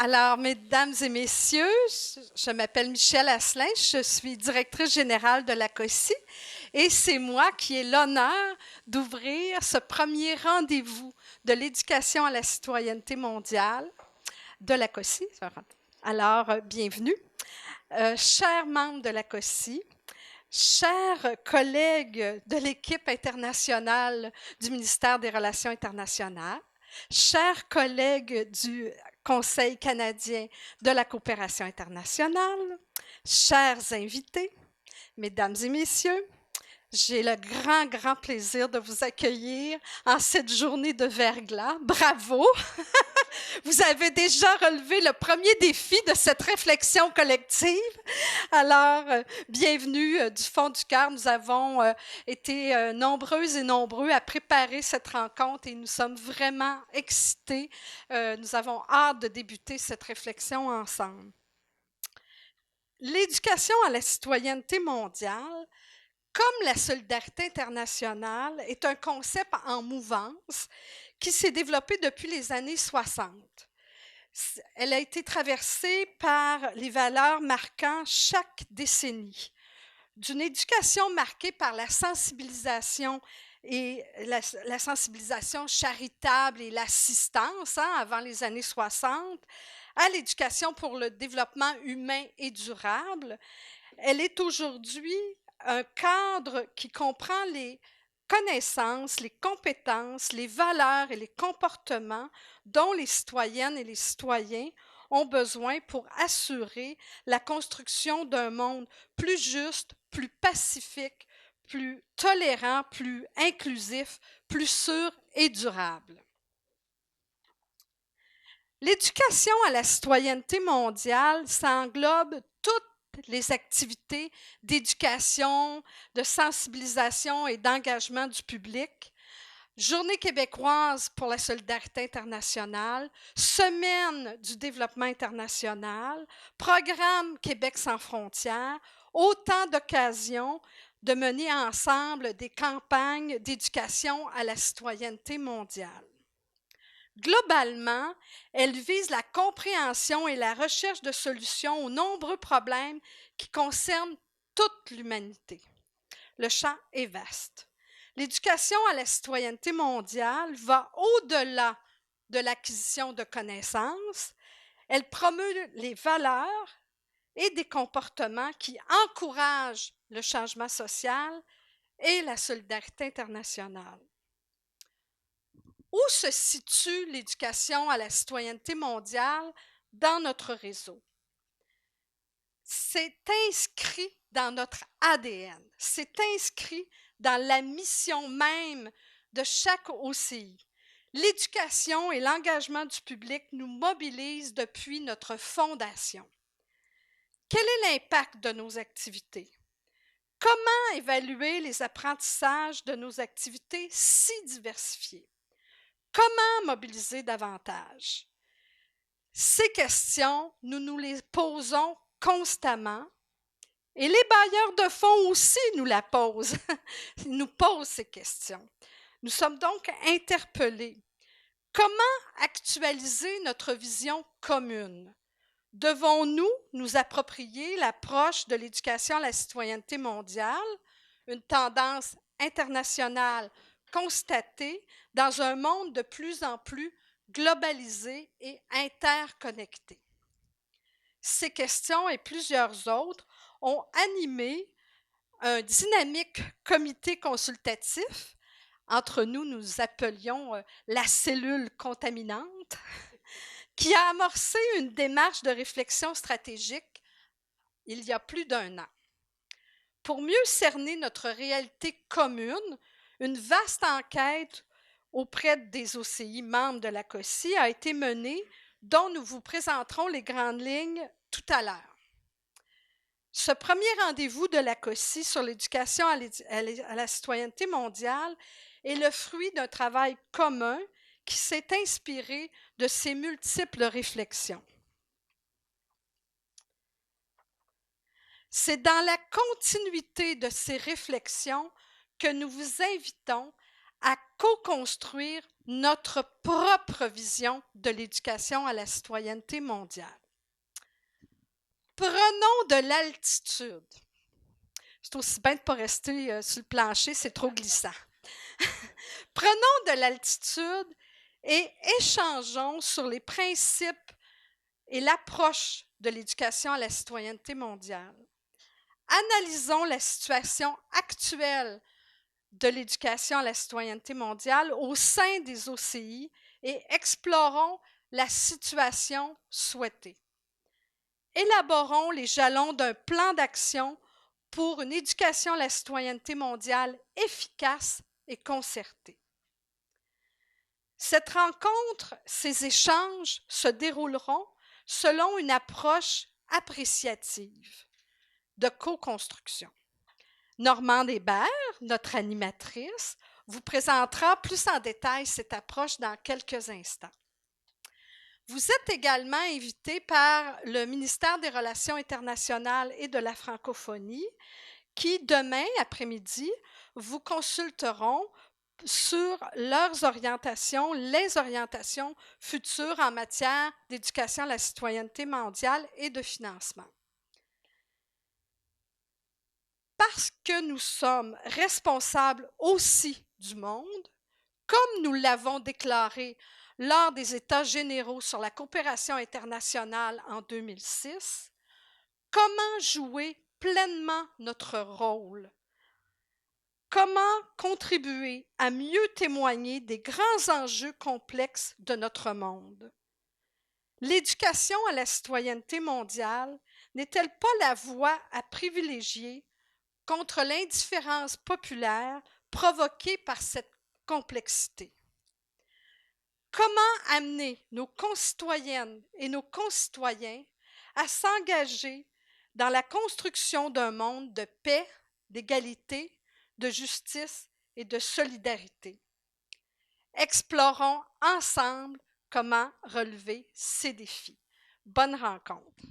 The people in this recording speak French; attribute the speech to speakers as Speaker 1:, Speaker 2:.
Speaker 1: Alors, mesdames et messieurs, je m'appelle Michèle Asselin, je suis directrice générale de la COSI et c'est moi qui ai l'honneur d'ouvrir ce premier rendez-vous de l'éducation à la citoyenneté mondiale de la COSI. Alors, bienvenue. Chers membres de la COSI, chers collègues de l'équipe internationale du ministère des Relations internationales, chers collègues du Conseil canadien de la coopération internationale, chers invités, mesdames et messieurs, j'ai le grand plaisir de vous accueillir en cette journée de verglas. Bravo! Vous avez déjà relevé le premier défi de cette réflexion collective. Alors, bienvenue du fond du cœur. Nous avons été nombreuses et nombreux à préparer cette rencontre et nous sommes vraiment excités. Nous avons hâte de débuter cette réflexion ensemble. L'éducation à la citoyenneté mondiale, comme la solidarité internationale, est un concept en mouvance qui s'est développé depuis les années 60. Elle a été traversée par les valeurs marquant chaque décennie, d'une éducation marquée par la sensibilisation et la sensibilisation charitable et l'assistance avant les années 60, à l'éducation pour le développement humain et durable. Elle est aujourd'hui un cadre qui comprend les connaissances, les compétences, les valeurs et les comportements dont les citoyennes et les citoyens ont besoin pour assurer la construction d'un monde plus juste, plus pacifique, plus tolérant, plus inclusif, plus sûr et durable. L'éducation à la citoyenneté mondiale, ça englobe toutes les activités d'éducation, de sensibilisation et d'engagement du public, Journée québécoise pour la solidarité internationale, Semaine du développement international, Programme Québec sans frontières, autant d'occasions de mener ensemble des campagnes d'éducation à la citoyenneté mondiale. Globalement, elle vise la compréhension et la recherche de solutions aux nombreux problèmes qui concernent toute l'humanité. Le champ est vaste. L'éducation à la citoyenneté mondiale va au-delà de l'acquisition de connaissances. Elle promeut les valeurs et des comportements qui encouragent le changement social et la solidarité internationale. Où se situe l'éducation à la citoyenneté mondiale dans notre réseau? C'est inscrit dans notre ADN, c'est inscrit dans la mission même de chaque OCI. L'éducation et l'engagement du public nous mobilisent depuis notre fondation. Quel est l'impact de nos activités? Comment évaluer les apprentissages de nos activités si diversifiées? Comment mobiliser davantage? Ces questions, nous nous les posons constamment et les bailleurs de fonds aussi nous la posent, ils nous posent ces questions. Nous sommes donc interpellés. Comment actualiser notre vision commune? Devons-nous nous approprier l'approche de l'éducation à la citoyenneté mondiale, une tendance internationale constatée dans un monde de plus en plus globalisé et interconnecté? Ces questions et plusieurs autres ont animé un dynamique comité consultatif. Entre nous, nous appelions la cellule contaminante, qui a amorcé une démarche de réflexion stratégique il y a plus d'1 an. Pour mieux cerner notre réalité commune, une vaste enquête auprès des OCI membres de la COSI a été menée, dont nous vous présenterons les grandes lignes tout à l'heure. Ce premier rendez-vous de la COSI sur l'éducation à la citoyenneté mondiale est le fruit d'un travail commun qui s'est inspiré de ces multiples réflexions. C'est dans la continuité de ces réflexions que nous vous invitons à co-construire notre propre vision de l'éducation à la citoyenneté mondiale. Prenons de l'altitude. C'est aussi bien de ne pas rester sur le plancher, c'est trop glissant. Prenons de l'altitude et échangeons sur les principes et l'approche de l'éducation à la citoyenneté mondiale. Analysons la situation actuelle de l'éducation à la citoyenneté mondiale au sein des OCI et explorons la situation souhaitée. Élaborons les jalons d'un plan d'action pour une éducation à la citoyenneté mondiale efficace et concertée. Cette rencontre, ces échanges se dérouleront selon une approche appréciative de co-construction. Normande Hébert, notre animatrice, vous présentera plus en détail cette approche dans quelques instants. Vous êtes également invité par le ministère des Relations internationales et de la francophonie qui, demain après-midi, vous consulteront sur leurs orientations, les orientations futures en matière d'éducation à la citoyenneté mondiale et de financement. Parce que nous sommes responsables aussi du monde, comme nous l'avons déclaré lors des États généraux sur la coopération internationale en 2006, comment jouer pleinement notre rôle? Comment contribuer à mieux témoigner des grands enjeux complexes de notre monde? L'éducation à la citoyenneté mondiale n'est-elle pas la voie à privilégier contre l'indifférence populaire provoquée par cette complexité? Comment amener nos concitoyennes et nos concitoyens à s'engager dans la construction d'un monde de paix, d'égalité, de justice et de solidarité? Explorons ensemble comment relever ces défis. Bonne rencontre!